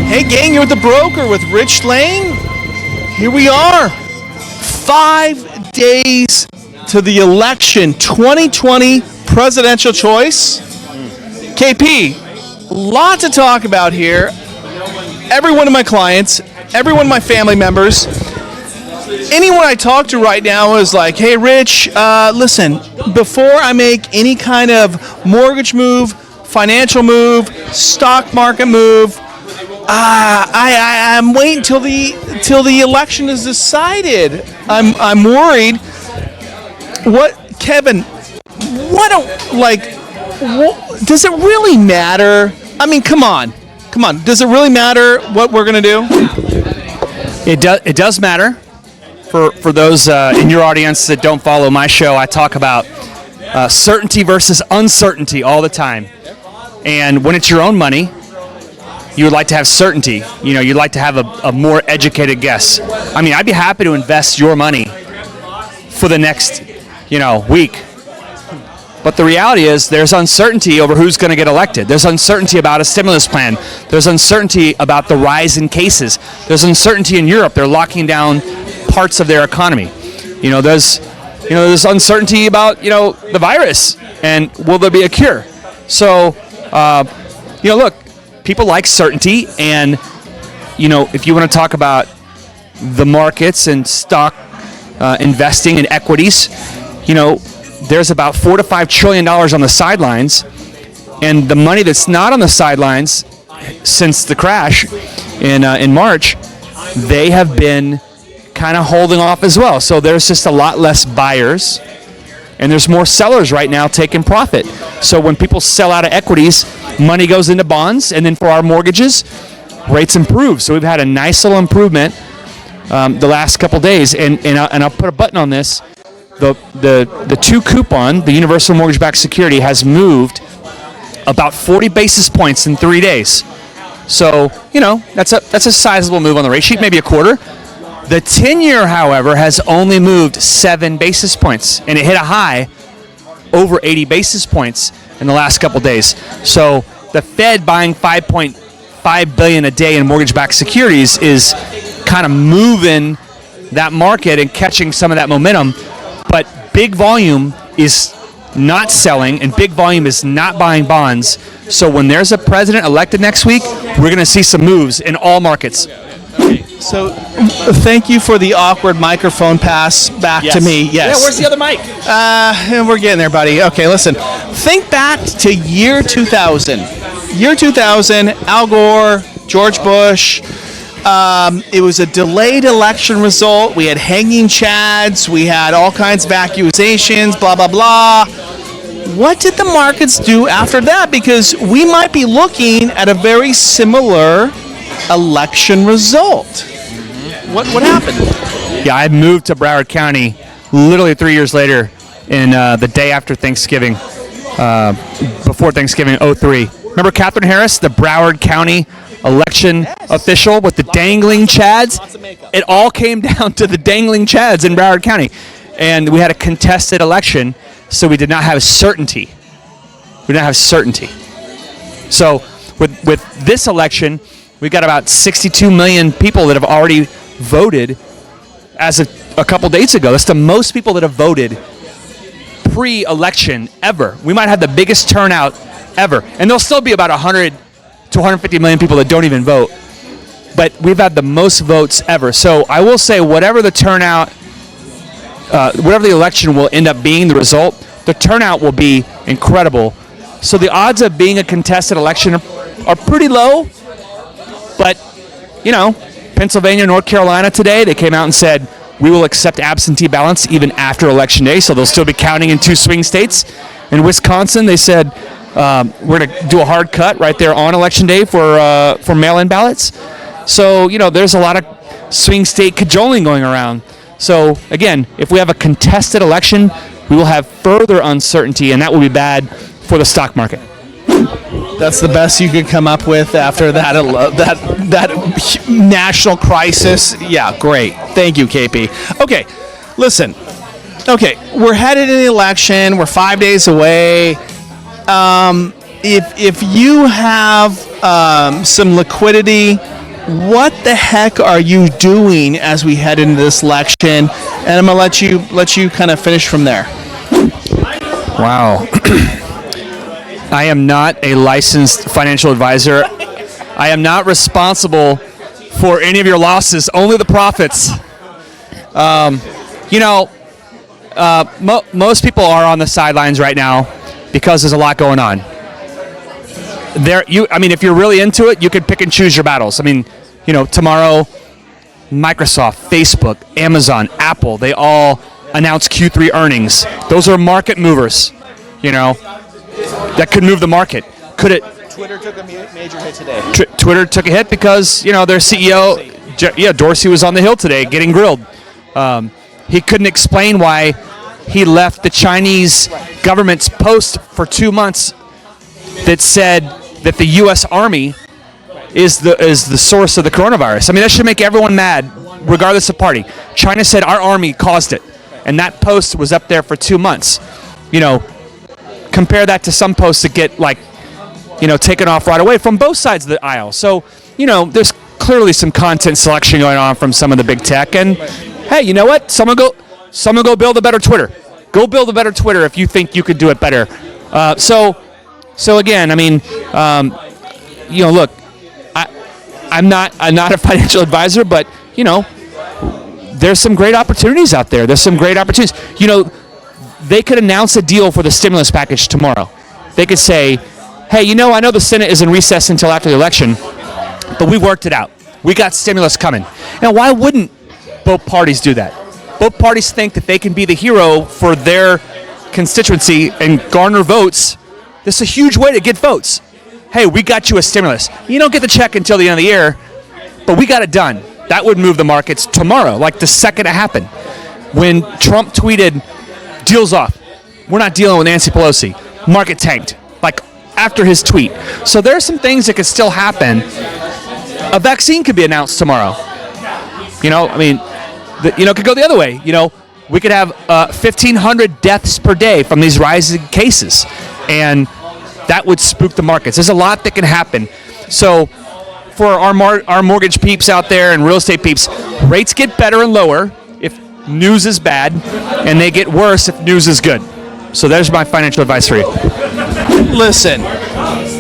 Hey gang, you're The Broker with Rich Lane. Here we are. 5 days to the election, 2020 presidential choice. KP, a lot to talk about here. Every one of my clients, every one of my family members, anyone I talk to right now is like, hey Rich, listen, before I make any kind of mortgage move, financial move, stock market move, I'm waiting till the election is decided. I'm worried. What, Kevin? Does it really matter? I mean, come on. Does it really matter what we're gonna do? It does matter. For those in your audience that don't follow my show, I talk about certainty versus uncertainty all the time. And when it's your own money, you would like to have certainty. You know, you'd like to have a more educated guess. I mean, I'd be happy to invest your money for the next, week. But the reality is there's uncertainty over who's going to get elected. There's uncertainty about a stimulus plan. There's uncertainty about the rise in cases. There's uncertainty in Europe. They're locking down parts of their economy. There's uncertainty about, the virus and will there be a cure? So, look, people like certainty, and if you want to talk about the markets and stock investing in equities, there's about $4 to $5 trillion on the sidelines, and the money that's not on the sidelines since the crash in March, they have been kind of holding off as well. So there's just a lot less buyers, and there's more sellers right now taking profit. So when people sell out of equities, money goes into bonds, and then for our mortgages, rates improve. So we've had a nice little improvement the last couple days, and I'll put a button on this. The 2 coupon, the universal mortgage-backed security, has moved about 40 basis points in 3 days. So that's a sizable move on the rate sheet, maybe a quarter. The 10-year, however, has only moved 7 basis points, and it hit a high over 80 basis points in the last couple days. So the Fed buying $5.5 billion a day in mortgage-backed securities is kind of moving that market and catching some of that momentum. But big volume is not selling, and big volume is not buying bonds. So when there's a president elected next week, we're going to see some moves in all markets. So, thank you for the awkward microphone pass back to me. Yes. Yeah, where's the other mic? We're getting there, buddy. Okay, listen. Think back to year 2000. Year 2000, Al Gore, George Bush. It was a delayed election result. We had hanging chads. We had all kinds of accusations, blah, blah, blah. What did the markets do after that? Because we might be looking at a very similar election result. What happened? Yeah, I moved to Broward County literally 3 years later, in the day after Thanksgiving, before Thanksgiving, 2003. Remember Catherine Harris, the Broward County election official with the dangling chads? It all came down to the dangling chads in Broward County. And we had a contested election, so we did not have certainty. So with this election, we've got about 62 million people that have already voted as of a couple days ago. That's the most people that have voted pre-election ever. We might have the biggest turnout ever. And there'll still be about 100 to 150 million people that don't even vote. But we've had the most votes ever. So I will say whatever the turnout, whatever the election will end up being, the result, the turnout will be incredible. So the odds of being a contested election are pretty low. But, Pennsylvania, North Carolina today, they came out and said, we will accept absentee ballots even after Election Day, so they'll still be counting in 2 swing states. In Wisconsin, they said, we're going to do a hard cut right there on Election Day for mail-in ballots. So, there's a lot of swing state cajoling going around. So, again, if we have a contested election, we will have further uncertainty, and that will be bad for the stock market. That's the best you could come up with after that national crisis. Yeah, great. Thank you, KP. Okay, listen. Okay, we're headed in the election. We're 5 days away. If you have some liquidity what the heck are you doing as we head into this election? And I'm gonna let you kind of finish from there. Wow. I am not a licensed financial advisor. I am not responsible for any of your losses, only the profits. Most people are on the sidelines right now because there's a lot going on. If you're really into it, you can pick and choose your battles. Tomorrow, Microsoft, Facebook, Amazon, Apple, they all announce Q3 earnings. Those are market movers, that could move the market. Could it? Twitter took a major hit today. Twitter took a hit because, their CEO, Dorsey was on the Hill today getting grilled. He couldn't explain why he left the Chinese government's post for 2 months that said that the U.S. Army is the source of the coronavirus. That should make everyone mad, regardless of party. China said our army caused it, and that post was up there for 2 months. Compare that to some posts that get taken off right away from both sides of the aisle. So, there's clearly some content selection going on from some of the big tech. And hey, you know what? Someone go build a better Twitter. Go build a better Twitter if you think you could do it better. So again, look, I'm not a financial advisor, but there's some great opportunities out there. There's some great opportunities. They could announce a deal for the stimulus package tomorrow. They could say, hey, I know the Senate is in recess until after the election, but we worked it out. We got stimulus coming. Now, why wouldn't both parties do that? Both parties think that they can be the hero for their constituency and garner votes. This is a huge way to get votes. Hey, we got you a stimulus. You don't get the check until the end of the year, but we got it done. That would move the markets tomorrow, like the second it happened. When Trump tweeted, deals off, we're not dealing with Nancy Pelosi, market tanked, after his tweet. So there are some things that could still happen. A vaccine could be announced tomorrow. It could go the other way. We could have 1,500 deaths per day from these rising cases, and that would spook the markets. There's a lot that can happen. So for our mortgage peeps out there and real estate peeps, rates get better and lower if news is bad, and they get worse if news is good. So there's my financial advice for you. Listen,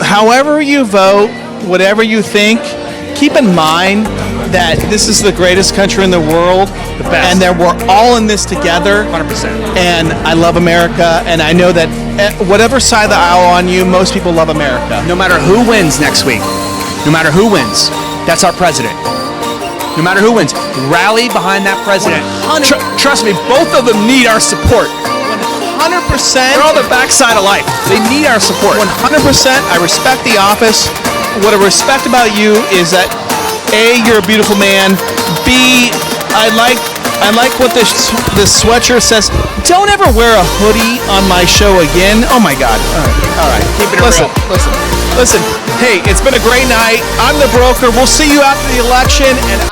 however you vote, whatever you think, keep in mind that this is the greatest country in the world, and that we're all in this together. 100%. And I love America, and I know that whatever side of the aisle on you, most people love America. No matter who wins next week, no matter who wins, that's our president. No matter who wins, rally behind that president. Trust me, both of them need our support. 100%. They're on the backside of life. They need our support. 100%. I respect the office. What I respect about you is that A, you're a beautiful man. B, I like what this sweatshirt says. Don't ever wear a hoodie on my show again. Oh my God. All right. Keep it real. Listen. Hey, it's been a great night. I'm the broker. We'll see you after the election. And